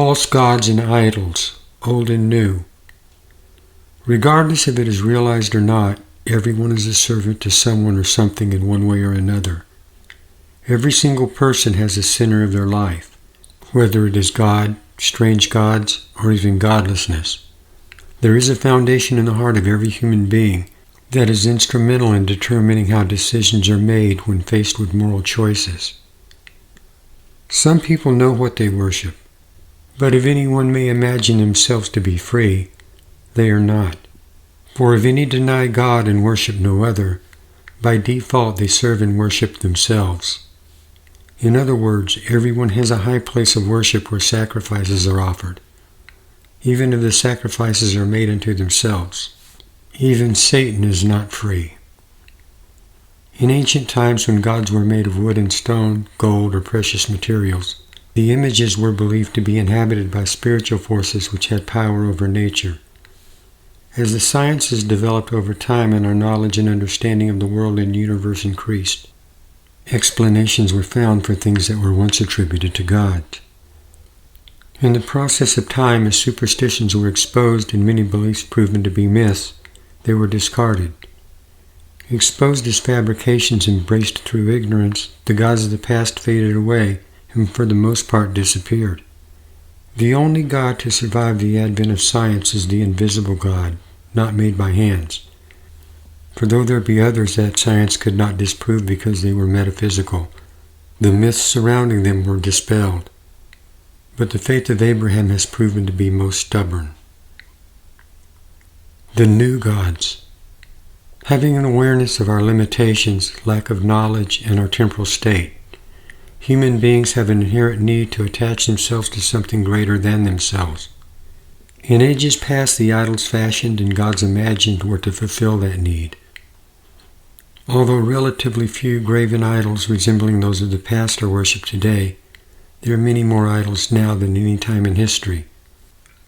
false gods and idols, old and new. Regardless if it is realized or not, everyone is a servant to someone or something in one way or another. Every single person has a center of their life, whether it is God, strange gods, or even godlessness. There is a foundation in the heart of every human being that is instrumental in determining how decisions are made when faced with moral choices. Some people know what they worship, but if anyone may imagine themselves to be free, they are not. For if any deny God and worship no other, by default they serve and worship themselves. In other words, everyone has a high place of worship where sacrifices are offered, even if the sacrifices are made unto themselves. Even Satan is not free. In ancient times, when gods were made of wood and stone, gold, or precious materials, the images were believed to be inhabited by spiritual forces which had power over nature. As the sciences developed over time and our knowledge and understanding of the world and universe increased, explanations were found for things that were once attributed to God. In the process of time, as superstitions were exposed and many beliefs proven to be myths, they were discarded. Exposed as fabrications embraced through ignorance, the gods of the past faded away and for the most part disappeared. The only God to survive the advent of science is the invisible God, not made by hands. For though there be others that science could not disprove because they were metaphysical, the myths surrounding them were dispelled. But the faith of Abraham has proven to be most stubborn. The new gods. Having an awareness of our limitations, lack of knowledge, and our temporal state, human beings have an inherent need to attach themselves to something greater than themselves. In ages past, the idols fashioned and gods imagined were to fulfill that need. Although relatively few graven idols resembling those of the past are worshipped today, there are many more idols now than any time in history.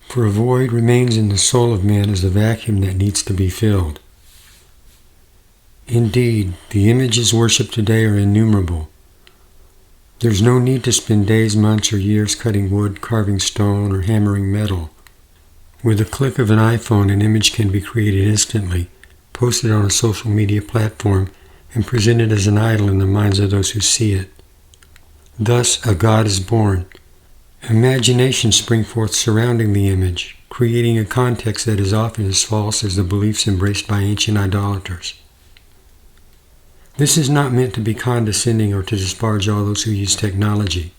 For a void remains in the soul of man as a vacuum that needs to be filled. Indeed, the images worshipped today are innumerable. There's no need to spend days, months, or years cutting wood, carving stone, or hammering metal. With a click of an iPhone, an image can be created instantly, posted on a social media platform, and presented as an idol in the minds of those who see it. Thus, a god is born. Imaginations spring forth surrounding the image, creating a context that is often as false as the beliefs embraced by ancient idolaters. This is not meant to be condescending or to disparage all those who use technology.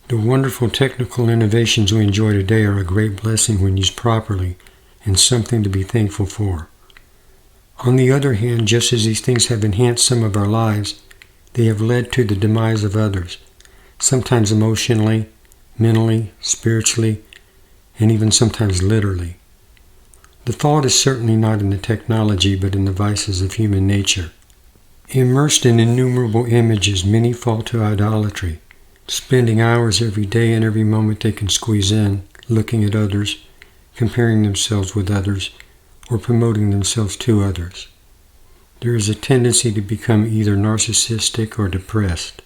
The wonderful technical innovations we enjoy today are a great blessing when used properly and something to be thankful for. On the other hand, just as these things have enhanced some of our lives, they have led to the demise of others, sometimes emotionally, mentally, spiritually, and even sometimes literally. The fault is certainly not in the technology, but in the vices of human nature. Immersed in innumerable images, many fall to idolatry, spending hours every day and every moment they can squeeze in, looking at others, comparing themselves with others, or promoting themselves to others. There is a tendency to become either narcissistic or depressed.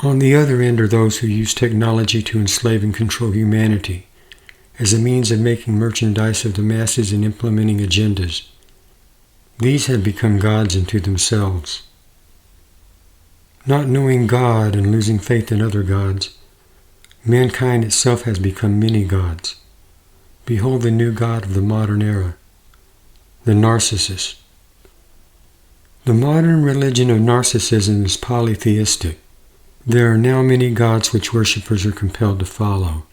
On the other end are those who use technology to enslave and control humanity as a means of making merchandise of the masses and implementing agendas. These have become gods unto themselves. Not knowing God and losing faith in other gods, mankind itself has become many gods. Behold the new god of the modern era, the narcissist. The modern religion of narcissism is polytheistic. There are now many gods which worshippers are compelled to follow.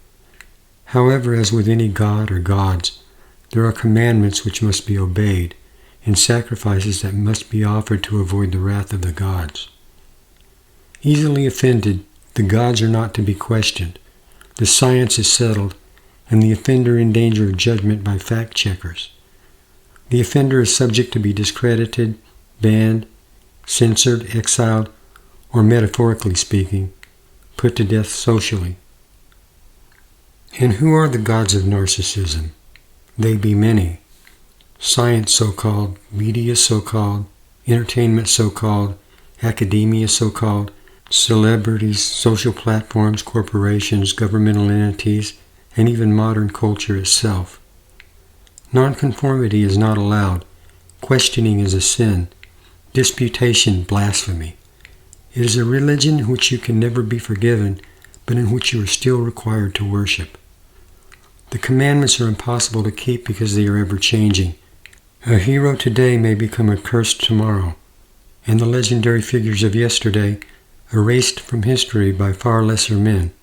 However, as with any god or gods, there are commandments which must be obeyed, and sacrifices that must be offered to avoid the wrath of the gods. Easily offended, the gods are not to be questioned. The science is settled, and the offender in danger of judgment by fact-checkers. The offender is subject to be discredited, banned, censored, exiled, or metaphorically speaking, put to death socially. And who are the gods of narcissism? They be many. Science so-called, media so-called, entertainment so-called, academia so-called, celebrities, social platforms, corporations, governmental entities, and even modern culture itself. Nonconformity is not allowed. Questioning is a sin. Disputation, blasphemy. It is a religion in which you can never be forgiven, but in which you are still required to worship. The commandments are impossible to keep because they are ever changing. A hero today may become a curse tomorrow, and the legendary figures of yesterday erased from history by far lesser men.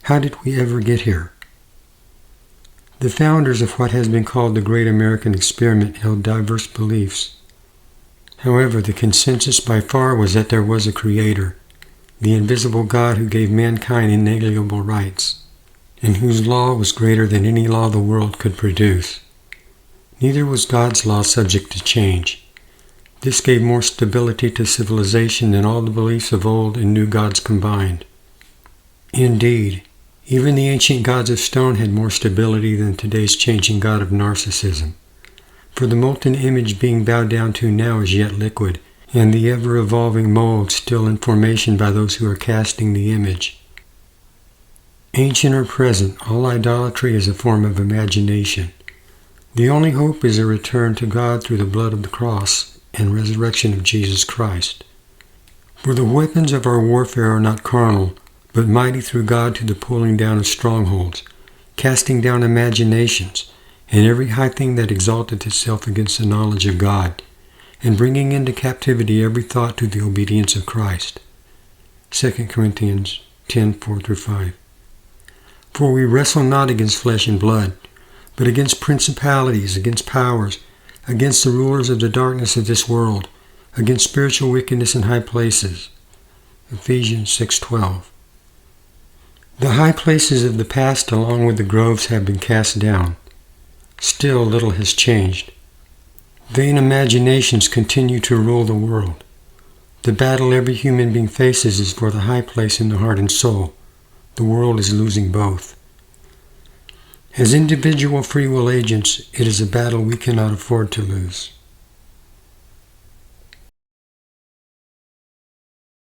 How did we ever get here? The founders of what has been called the Great American Experiment held diverse beliefs. However, the consensus by far was that there was a Creator, the invisible God who gave mankind inalienable rights, and whose law was greater than any law the world could produce. Neither was God's law subject to change. This gave more stability to civilization than all the beliefs of old and new gods combined. Indeed, even the ancient gods of stone had more stability than today's changing god of narcissism. For the molten image being bowed down to now is yet liquid, and the ever-evolving mold still in formation by those who are casting the image. Ancient or present, all idolatry is a form of imagination. The only hope is a return to God through the blood of the cross and resurrection of Jesus Christ. For the weapons of our warfare are not carnal, but mighty through God to the pulling down of strongholds, casting down imaginations, and every high thing that exalteth itself against the knowledge of God, and bringing into captivity every thought to the obedience of Christ. 2 Corinthians 10:4-5. For we wrestle not against flesh and blood, but against principalities, against powers, against the rulers of the darkness of this world, against spiritual wickedness in high places. Ephesians 6:12. The high places of the past along with the groves have been cast down. Still little has changed. Vain imaginations continue to rule the world. The battle every human being faces is for the high place in the heart and soul. The world is losing both. As individual free will agents, it is a battle we cannot afford to lose.